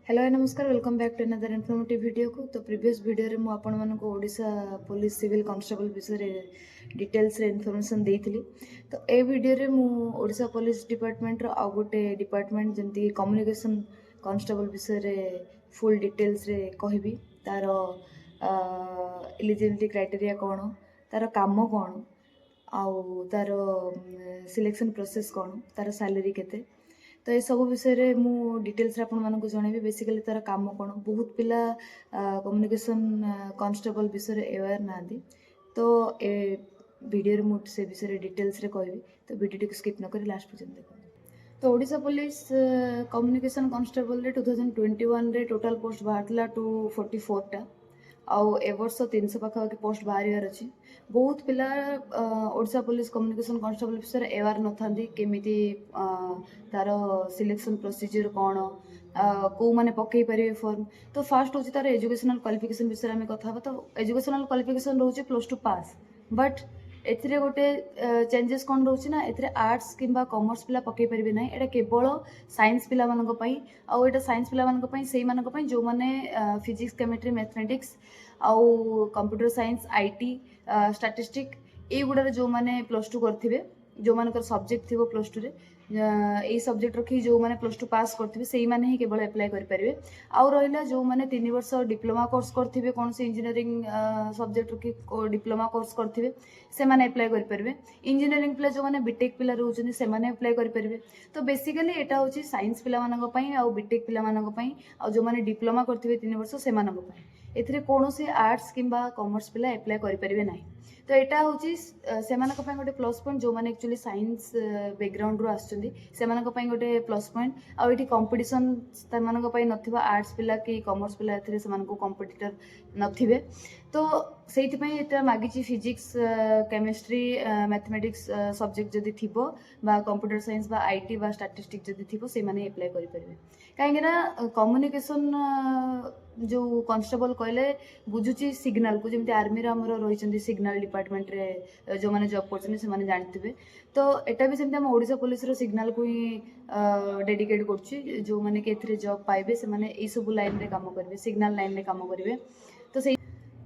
Hello नमस्कार welcome back to another informative video को। तो प्रीवियस वीडियो रे मु आपण मानको ओडिशा पुलिस सिविल कांस्टेबल विषय रे डिटेल्स रे इन्फॉर्मेशन देइथिली। तो ए वीडियो रे मु ओडिशा पुलिस डिपार्टमेंट रो आ गोटे डिपार्टमेंट जेंति कम्युनिकेशन कांस्टेबल विषय रे फुल डिटेल्स रे कहबी। तार एलिजिबिलिटी क्राइटेरिया कोन, तार काम कोन, आउ तार सिलेक्शन प्रोसेस कोन, तार सैलरी केते। तो ये सब विषय मु डिटेल्स आपको जनइबी। बेसिकली तार काम कौन, बहुत पिला कम्युनिकेशन कांस्टेबल विषय अवेयर ना। तो ए वीडियो मु से विषय डिटेल्स रे कहबी। तो वीडियो को स्किप न करी लास्ट पर्यंत देखो। तो ओडिशा पुलिस कम्युनिकेशन कांस्टेबल रे 2021 रे टोटल पोस्ट बाहरला 244 टा। आउ ए वर्ष 300 पाखापाखि पोस्ट बाहर अच्छी। बहुत पिला ओडिशा पुलिस कम्युनिकेशन कांस्टेबल विषय अवेयर न था केमिति तार सिलेक्शन प्रोसीजर कौन, कौ मैंने पकई पारे फॉर्म। तो फास्ट हूँ तार एजुकेशनल क्वालिफिकेशन विषय में कथा। तो एजुकेशनल क्वालिफिकेशन रोचे +2 पास। बट एथिरे गोटे चेंजेस कौन रोचे ना, एथिरे आर्ट्स किंबा कॉमर्स पिला पकई पारे ना। एटा केवल साइंस पिला मानक पई। आउ एटा साइंस पिला मानक पई सेही मानक पई जो माने फिजिक्स केमिस्ट्री मैथमेटिक्स आउ कंप्यूटर साइंस आईटी स्टैटिस्टिक ए गुडा जो माने +2 करथिबे, जो मानकर सब्जेक्ट थिबो +2 रे ए सब्जेक्ट रखी जो माने +2 पास करथिबे सेही माने ही केवल अप्लाई करि परिबे। आउ रहिला जो माने 3 वर्ष डिप्लोमा कोर्स करथिबे, कोन से इंजीनियरिंग सब्जेक्ट रखी डिप्लोमा कोर्स करथिबे से माने अप्लाई करि परिबे। इंजीनियरिंग पिला जो माने बीटेक पिला रहउछन से माने अप्लाई करि परिबे। तो बेसिकली एटा होची साइंस पिला मानक पई आउ बीटेक पिला मानक पई आउ जो माने डिप्लोमा करथिबे 3 वर्ष से मानक पई। एथिरे कोनोसी आर्ट्स किंबा कॉमर्स पिला अप्लाई करि परिबे नाही। तो यहाँ हूँ से गोटे प्लस पॉइंट जो मैंने एक्चुअली साइंस बैकग्राउंड रू आसुँच से गोटे प्लस पॉइंट। आउ कंपटीशन न आर्ट्स पिला कि कॉमर्स पिला कंपटीटर नथिबे। तो से मागिची फिजिक्स केमिस्ट्री मैथमेटिक्स सब्जेक्ट जदि थी कंप्यूटर साइंस बा आईटी बा स्टैटिस्टिक्स जदि थी से माने अप्लाई करि परिबे। कहीं कम्युनिकेशन जो कांस्टेबल कहले बुझुची सिग्नल को, जमी आर्मी आमर रही सिग्नल डिपार्टमेंट रे जो मैंने जॉब कर जानते। तो एटा भी सेमती ओडिशा पुलिस रो सिग्नल को ही डेडिकेट कर जो मैंने कि जॉब पाइबे से माने ए सब लाइन रे काम करेंगे, सिग्नल लाइन रे काम करेंगे। तो से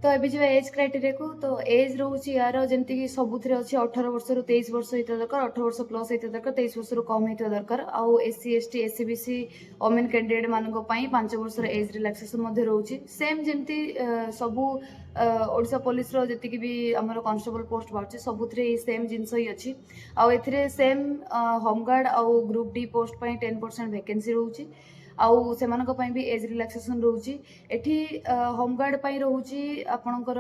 तो ये जो एज क्राइटेरिया को, तो एज रोचे यार जमीक सबुथ अच्छे 18 वर्ष रु 23 वर्ष होता दरकार, 18 वर्ष प्लस होता दरकार, 23 वर्ष रु कम होता दरकार। आउ SC ST SC BC women candidate मान 5 वर्ष एज रिलैक्सेशन रोचे सेम जमती सबू ओडिशा पुलिस रो जति भी आमर कांस्टेबल पोस्ट बाहर सबुथ सेम जिनस ही अच्छी। आउ एथिरे सेम होमगार्ड आउ ग्रुप डी पोस्ट 10% वैकेंसी रोचे। आउ से भी एज रिलैक्सेशन रोची। एठी होमगार्ड पाई रोची आपणकर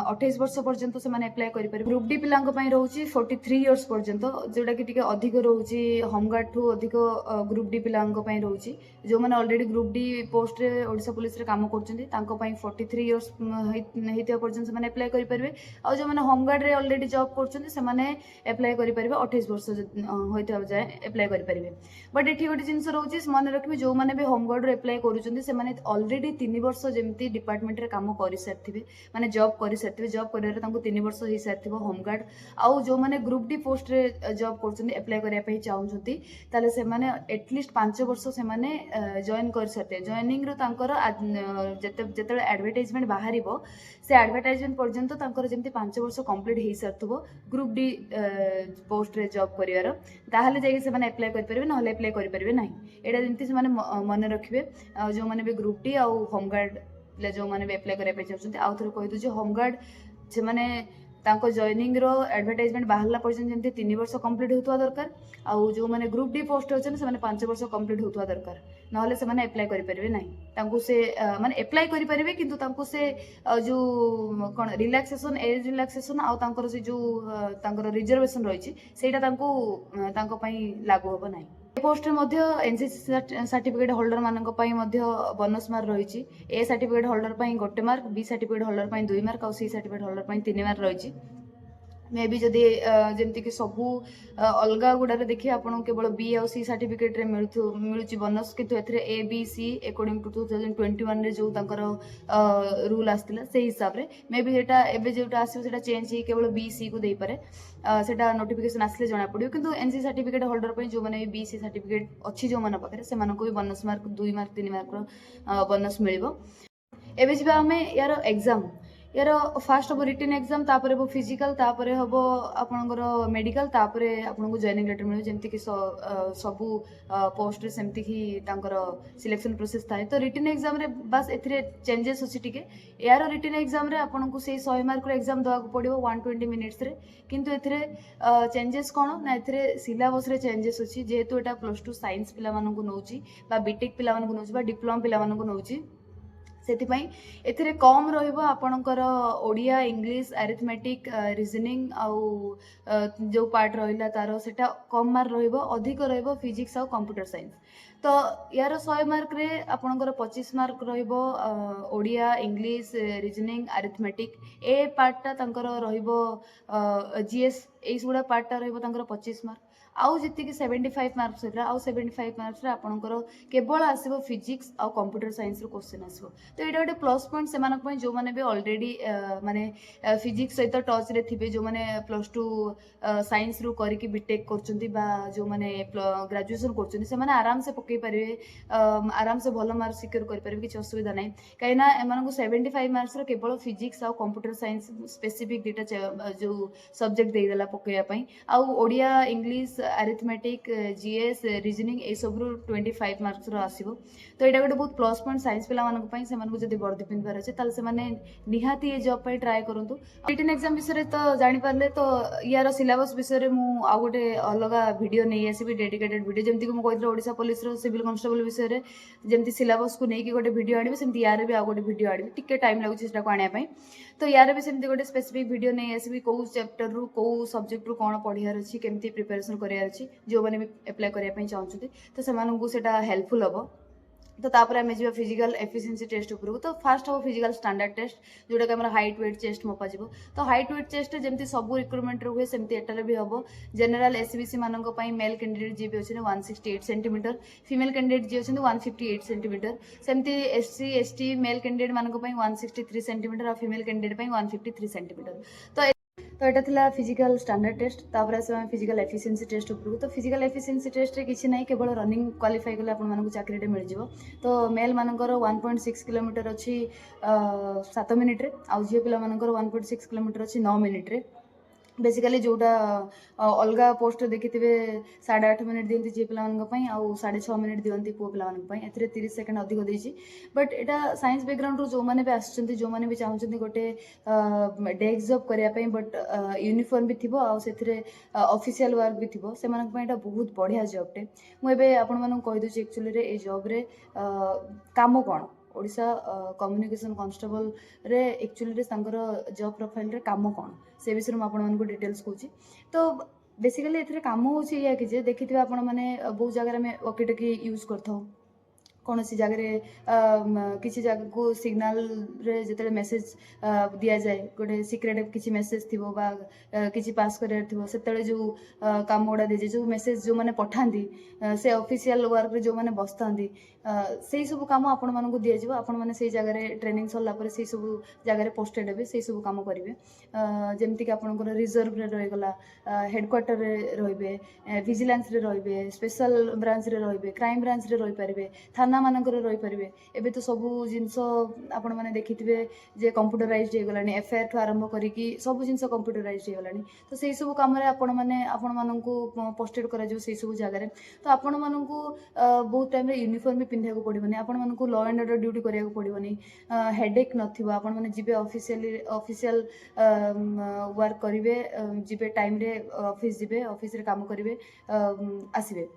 28 वर्ष पर्यंत से माने अप्लाई करि परिबे। ग्रुप डी पिलांग पाई रोची 43 इयर्स पर्यंत, जोटा कि टिके अधिक रोची होमगार्ड ठू अधिक ग्रुप डी पिलांग पाई रोची। जो माने ऑलरेडी ग्रुप डी पोस्ट रे ओडिशा पुलिस रे काम करचंदी तांको पाई 43 इयर्स हेतिया पर्यंत से माने अप्लाई करि परिबे। आ जो माने होमगार्ड रे ऑलरेडी जॉब करचंदी से माने अप्लाई करि परिबे 28 वर्ष होइता जाय अप्लाई करि परिबे। बट एठी गोटे जिंस रोची मन रखिबे जो मैंने भी होमगार्ड एप्लाई करुँच ऑलरेडी 3 वर्ष जमी डिपार्टमेंट रे काम कर सारी माने जॉब कर सारी, जॉब कर 3 वर्ष हो सारी होमगार्ड। आउ जो मैंने ग्रुप डी पोस्ट रे जॉब कर एप्लाई करने चाहूँगी ताले से माने एटलिस्ट 5 वर्ष से माने जॉइन कर सारे। जॉइनिंग जिते एडवर्टाइजमेंट बाहर से एडवर्टाइजमेंट पर्यंत जमी 5 वर्ष कंप्लीट हो सारी ग्रुप डी पोस्ट रे जॉब कर ताहले जाके से माने अप्लाई कर परिबे, नहले अप्लाई कर परिबे नाही। एटा जंती से माने मन रखिबे। जो माने भी ग्रुप डी आउ होमगार्ड जो माने भी अप्लाई करबे चाहछन्ती आउ थोर कहि दु जे होमगार्ड से माने तांको जॉइनिंग रो एडवर्टाइजमेंट बाहरला पर्यंत जंती 3 वर्ष कंप्लीट होतवा दरकार। आउ जो माने ग्रुप डी पोस्ट होछन से माने 5 वर्ष कंप्लीट होतवा दरकार, नहले से माने अप्लाई करि परिबे नाही। तांको से माने अप्लाई करि परिबे किंतु तांको से जो कोन रिलैक्सेशन एज रिलैक्सेशन आउ तांकर से जो तांकर रिजर्वेशन रहिछि सेटा तांको पई लागू होबो नाही। पोस्ट एनसीसी सर्टिफिकेट होल्डर मानक बोनस मार्क रही। A certificate holder 1 mark, B certificate holder 2 mark और सी सर्टिफिकेट होल्डर 3 मार्क रही। मे बी जदि जमीक सबू अलग गुड़ा देखिए आपको केवल बी आउ सी सर्टिफिकेट मिलूँ बोनस किंतु एथिरे A B C according to 2021 जो तांकर रूल आसला से हिसाब रे मे बी एटा एबे जोटा आसीबो सेटा चेंज ही केवल बी सी को दे पारे सेटा नोटिफिकेशन आसले जना पड़ियो किंतु एनसी सर्टिफिकेट होल्डर पे जो माने बी सी सर्टिफिकेट अच्छी जो माने पाखरे से मानको भी बोनस मार्क 2 मार्क 3 मार्क रो बोनस मिलिबो। एबे जिबा हमें यार एग्जाम यार फास्ट हम रिटन एग्जाम तापर हम फिजिकल तापर हम आपणकर मेडिकल तापर आपको जॉइनिंग लेटर मिले जमती कि सबू पोस्ट सेमती ही तांकर सिलेक्शन प्रोसेस थाए तो रिटन एग्जाम रे बस एथिरे चेंजेस अछि टिके यार रिटन एग्जाम रे आपको से 100 मार्क एग्जाम देवाक पड़िबो 120 मिनिट्स रे किंतु एथिरे चेंजेस कोन ना एथिरे सिलेबस रे चेंजेस अछि जेहेतु एटा +2 साइंस पिला मानकु नउची बा बीटेक पिला मानकु नउची बा डिप्लोमा पिला मानकु नउची सेथिपाई एथिरे कम रहिबो आपणकर ओडिया इंग्लिश अरिथमेटिक रीजनिंग आउ जो पार्ट रहिला तारो सेटा कम मार्क रहिबो अधिक रहिबो फिजिक्स आउ कंप्यूटर साइंस तो यार 100 मार्क रे आपणकर 25 मार्क रहिबो ओडिया इंग्लिश रीजनिंग अरिथमेटिक ए पार्टटा तांकर रहिबो जीएस एई सुडा पार्टटा रहिबो तांकर 25 मार्क आउ जिति कि 75 मार्क्स होता आउ 75 मार्क्स रे आपणकर केवल आसीबो फिजिक्स आउ कंप्यूटर साइंस रो क्वेश्चन आसीबो तो एटा गोटे प्लस पॉइंट से मानक पई जो माने भी ऑलरेडी माने फिजिक्स सहित टच रे थिबे जो माने +2 साइंस रू करिकि बीटेक करचंती बा जो माने ग्रेजुएशन करचंती से माने आराम से पकई परिवे आराम से भलो मार्क सिक्योर कर परिवे किछ असुविधा नै काइना एमानकु 75 मार्क्स रो केवल फिजिक्स आउ कंप्यूटर साइंस स्पेसिफिक डेटा जो सब्जेक्ट दे देला पकईया पई आउ Odia English arithmetic GS reasoning ए सब 25 मार्क्स रो आसीबो तो एटा गोटे बहुत प्लस पॉइंट साइंस पिला मानक पई से मानकु जदी वर्दी पिनबार अछि ताल से माने निहाती ए जॉब पई ट्राई करंतु रिटन एग्जाम विषय तो जानि पारले तो यार सिलेबस विषय मु आ गोटे अलग वीडियो नै आसीबी डेडिकेटेड वीडियो जेमति को मु कहितले ओडिसा पुलिस रो सिविल कांस्टेबल विषय रे जेमति सिलेबस को नै कि गोटे वीडियो आनिबे सेमति यार भी आ गोटे वीडियो आनिबे टिके टाइम लागु सेटा को आनिया पई तो यार भी सेमति गोटे स्पेसिफिक वीडियो नै आसीबी को चैप्टर रू को सब्जेक्ट रू कोन पढियार अछि केमति प्रिपरेशन करियार अछि जो माने भी अप्लाई करिया पई चाहउछथि तो से मानकु सेटा हेल्पफुल हबो तो तापर आम जी फिजिकल एफिशिएंसी टेस्ट उपरକୁ तो फास्ट हम फिजिकल स्टैंडर्ड टेस्ट जोटा कि हमर हाइट वेट चेस्ट मपा जिवो तो हाइट वेट चेस्ट जेमती सब रिक्रुटमेंट रे हुए सेमती एटारे भी हबो जनरल एसबीसी मानक पई मेल कैंडिडेट जी भी अछि 168 सेंटीमीटर फीमेल कैंडिडेट जी अछि 158 सेंटीमीटर सेमती एससी एसटी मेल कैंडिडेट मानक पई 163 सेंटीमीटर और फीमेल कैंडिडेट पई 153 सेंटीमीटर तो एटा थिला फिजिकल स्टैंडर्ड टेस्ट तापर आसे फिजिकल एफिशिएंसी टेस्ट उपरକୁ तो फिजिकल एफिशिएंसी टेस्ट रे किछि नै केवल रनिंग क्वालिफाई कले आपन मानकु चाकरी रे मिल जिवो तो मेल मानकर 1.6 किलोमीटर अछि 7 मिनिट रे आ झियो पिला मानकर 1.6 किलोमीटर अछि 9 मिनिट रे बेसिकली जोटा अलग पोस्ट देखि 8.5 मिनिट दियंती झियो पिला मानक पई आ 6.5 मिनिट दियंती पो पिला मानक पई एथरे 30 सेकंड अधिक देछि बट एटा साइंस बैकग्राउंड रो जो माने भी आछंती जो माने भी चाहउछंती गोटे डेस्क जॉब करिया पई बट यूनिफॉर्म भी थिबो आ सेथरे ऑफिशियल वर्क भी थिबो से मानक पई एटा बहुत बढ़िया जॉब टे मु एबे आपन मानक कहि दोछि एक्चुअली रे ए जॉब रे काम कोन ओडिशा कम्युनिकेशन कांस्टेबल रे एक्चुअली रे संगर जॉब प्रोफाइल रे काम कोन से विषय में आपन मानक डिटेल्स कहूची तो बेसिकली एथरे काम होची या कि जे देखिथिबा आपन माने बहुत जगह में वॉकी टॉकी यूज करथौ कौन सी जगह किसी जगह को सिग्नल रे जते मेसेज दिया जाए गोटे सिक्रेट किसी मेसेज थी किसी पास कर से जो काम गुड़ा दीजिए जो मेसेज जो मैंने पठाती से ऑफिशियल वर्क रे जो मैंने बसता से सब कम आपण मानक दिज्व आपण मैंने से जगह ट्रेनिंग सरला से सब जगह पोस्टेड हे से सब कम करेंगे जमीक आपंकर रिजर्व रहीगला हेडक्वार्टर रे विजिलेंस रे रे स्पेशल ब्रांच रे रे क्राइम ब्रांच रे रही थाना मानक रही पारे एबे तो सब जिनस आपण मैंने देखिथे जे कंप्यूटराइज होगा एफआईआर ठू आरंभ करी सब जिन कंप्यूटराइज होगा तो से सब कम आपण मानक पोस्टेड कर सब जगह तो आपण मानक बहुत टाइम यूनिफॉर्म भी पिंधा पड़ोनी आपण मानक लॉ एंड ऑर्डर ड्यूटी कराया पड़ोनी हेडेक न जी ऑफिशियल वर्क करेंगे जी टाइम रे ऑफिस जी ऑफिस रे काम करेंगे आसबे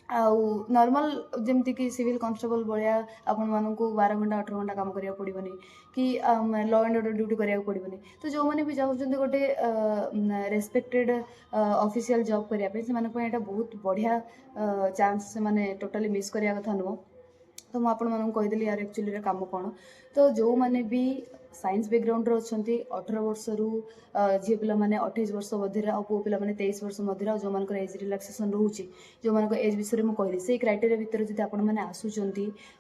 आउ नॉर्मल जमती कि सिविल कांस्टेबल भाया आपण मानक 12 घंटा 18 घंटा काम करिया पड़ोनी कि लॉ एंड ऑर्डर ड्यूटी करिया पड़ोनी तो जो मैंने भी चाहते गोटे रेस्पेक्टेड ऑफिशियल जॉब करने से बहुत बढ़िया चांस से माने टोटाली मिस करिया कथा नुह तो मुझे आपको कहीदेली यार एक्चुअली काम कौन। तो जो मैंने भी साइंस बैकग्राउंड अच्छा 18 वर्ष रु झी पिला माने 28 वर्ष मध्य आ पु पिला माने 23 वर्ष मध्य जो मान एज रिलैक्सेशन रोचे जो मान एज विषय में कहली से क्राइटेरिया भितर जब आपने आसुँच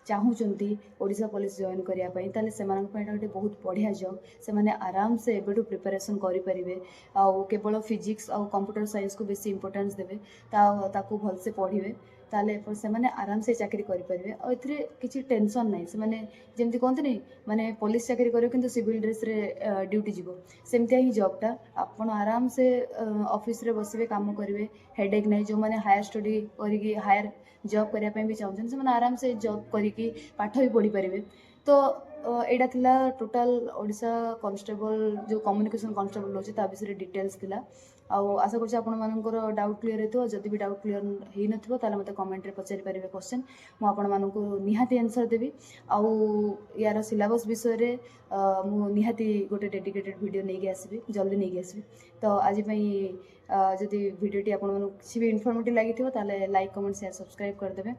चाहूँगी ओडिशा पुलिस जॉइन करने से गोटे बहुत बढ़िया जॉब से आराम से एबेठू प्रिपरेशन करेंगे आउ केवल फिजिक्स आउ कंप्यूटर साइंस को बेसी इंपोर्टेंस देवे ताकू भलसे पढ़े ताले से माने आराम से चाकरी करेंगे और ये किसी टेंशन ना से माने जमती कहते नहीं माने पुलिस चाकरी करें कि सिविल ड्रेस रे ड्यूटी जीव सेमतिया ही जॉबटा आपन आराम से ऑफिस रे बसवे काम करेंगे हेडेक नहीं जो मैंने हायर स्टडी करी हायर जॉब करने भी चाहते हैं से आराम से जॉब करी पाठ भी पढ़ी पारे। तो एटा थिला टोटल ओडिशा कांस्टेबल जो कम्युनिकेशन कांस्टेबल होची ता विषय डिटेल्स थिला आउ आशा करछि आपण मानकर डाउट क्लियर हेतो जदि भी डाउट क्लियर हेइ नथिबो ताले मते कमेंट रे पचारि पारिबे क्वेश्चन मु आपण मानकु निहाती आंसर देबी आउ यार सिलेबस विषय रे मु निहाती गोटे डेडिकेटेड वीडियो नै आसबी जल्दी नै आसबी। तो आज पई जदि वीडियोटी आपण मानकु किछि भी इन्फॉर्मेटिव लागिथिबो ताले लाइक कमेंट शेयर सब्सक्राइब कर देबे।